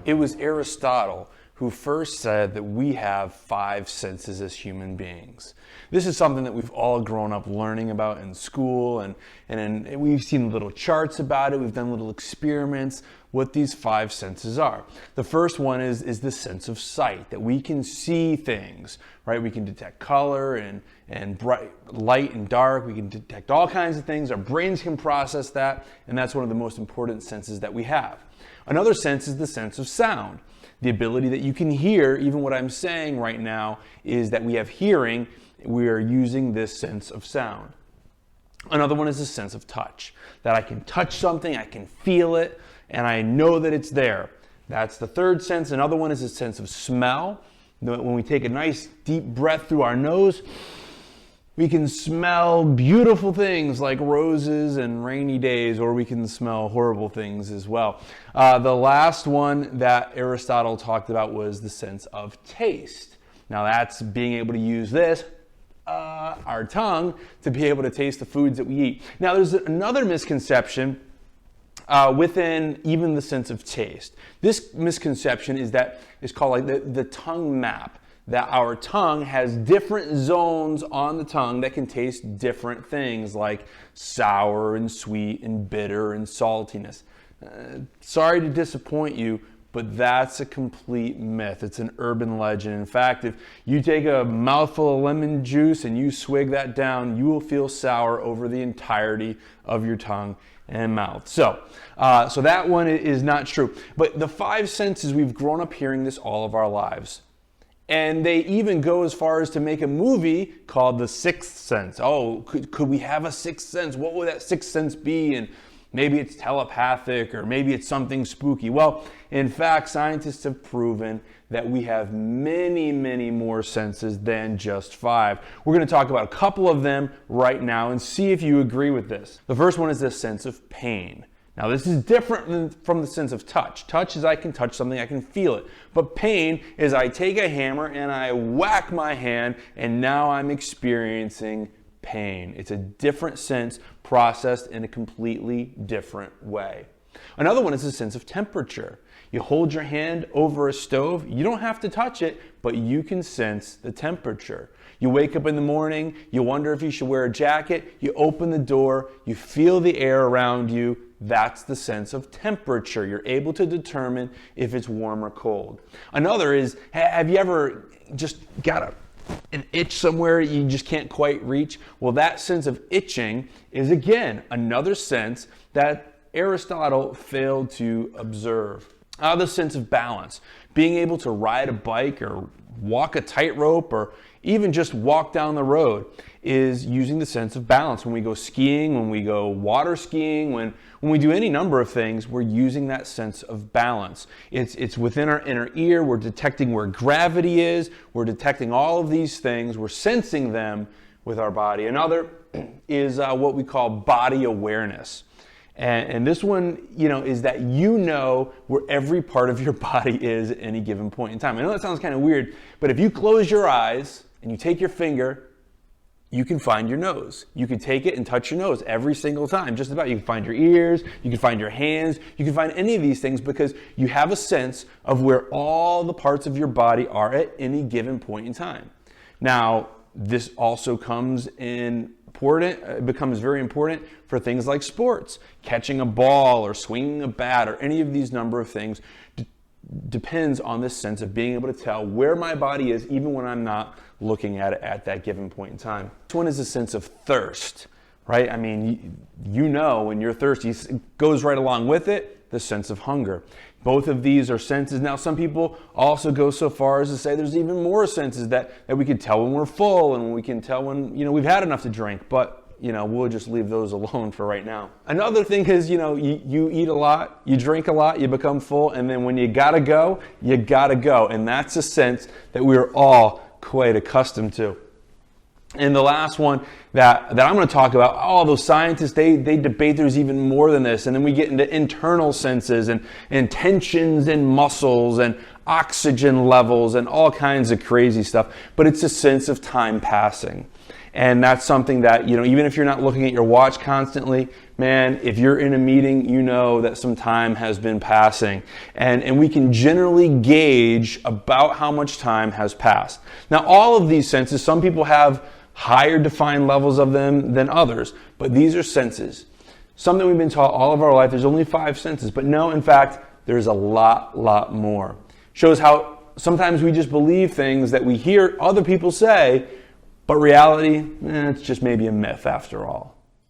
It was Aristotle who first said that we have 5 senses as human beings. This is something that we've all grown up learning about in school, and we've seen little charts about it, we've done little experiments, what these 5 senses are. The first one is the sense of sight, that we can see things, right? We can detect color and bright, light and dark, we can detect all kinds of things, our brains can process that, and that's one of the most important senses that we have. Another sense is the sense of sound. The ability that you can hear, even what I'm saying right now, is that we have hearing. We are using this sense of sound. Another one is the sense of touch, that I can touch something, I can feel it, and I know that it's there. That's the third sense. Another one is the sense of smell. When we take a nice deep breath through our nose, we can smell beautiful things like roses and rainy days, or we can smell horrible things as well. The last one that Aristotle talked about was the sense of taste. Now that's being able to use this, our tongue, to be able to taste the foods that we eat. Now there's another misconception within even the sense of taste. This misconception is called like the tongue map. That our tongue has different zones on the tongue that can taste different things like sour and sweet and bitter and saltiness. Sorry to disappoint you, but that's a complete myth. It's an urban legend. In fact, if you take a mouthful of lemon juice and you swig that down, you will feel sour over the entirety of your tongue and mouth. So that one is not true. But the 5 senses, we've grown up hearing this all of our lives. And they even go as far as to make a movie called The Sixth Sense. Oh, could we have a sixth sense? What would that sixth sense be? And maybe it's telepathic, or maybe it's something spooky. Well, in fact, scientists have proven that we have many, many more senses than just 5. We're going to talk about a couple of them right now and see if you agree with this. The first one is the sense of pain. Now this is different from the sense of touch. Touch is I can touch something, I can feel it. But pain is I take a hammer and I whack my hand, and now I'm experiencing pain. It's a different sense processed in a completely different way. Another one is the sense of temperature. You hold your hand over a stove, you don't have to touch it, but you can sense the temperature. You wake up in the morning, you wonder if you should wear a jacket, you open the door, you feel the air around you. That's the sense of temperature. You're able to determine if it's warm or cold. Another is, have you ever just got an itch somewhere you just can't quite reach? Well, that sense of itching is, again, another sense that Aristotle failed to observe. The sense of balance. Being able to ride a bike or walk a tightrope or even just walk down the road is using the sense of balance. When we go skiing, when we go water skiing, when we do any number of things, we're using that sense of balance. It's within our inner ear. We're detecting where gravity is. We're detecting all of these things. We're sensing them with our body. Another is what we call body awareness. And this one, is that where every part of your body is at any given point in time. I know that sounds kind of weird, but if you close your eyes and you take your finger, you can find your nose. You can take it and touch your nose every single time, just about. You can find your ears, you can find your hands, you can find any of these things because you have a sense of where all the parts of your body are at any given point in time. Now, this also becomes very important for things like sports. Catching a ball or swinging a bat or any of these number of things depends on this sense of being able to tell where my body is even when I'm not looking at it at that given point in time. This one is a sense of thirst, right? I mean, when you're thirsty, it goes right along with it, the sense of hunger. Both of these are senses. Now, some people also go so far as to say there's even more senses that we can tell when we're full and we can tell when, we've had enough to drink, but we'll just leave those alone for right now. Another thing is, you eat a lot, you drink a lot, you become full, and then when you gotta go, you gotta go. And that's a sense that we're all quite accustomed to. And the last one that I'm going to talk about, all those scientists, they debate there's even more than this. And then we get into internal senses and tensions in muscles and oxygen levels and all kinds of crazy stuff. But it's a sense of time passing. And that's something that, even if you're not looking at your watch constantly, man, if you're in a meeting, you know that some time has been passing. And we can generally gauge about how much time has passed. Now, all of these senses, some people have higher defined levels of them than others, but these are senses. Something we've been taught all of our life, there's only 5 senses, but no, in fact, there's a lot more. Shows how sometimes we just believe things that we hear other people say, but reality, it's just maybe a myth after all.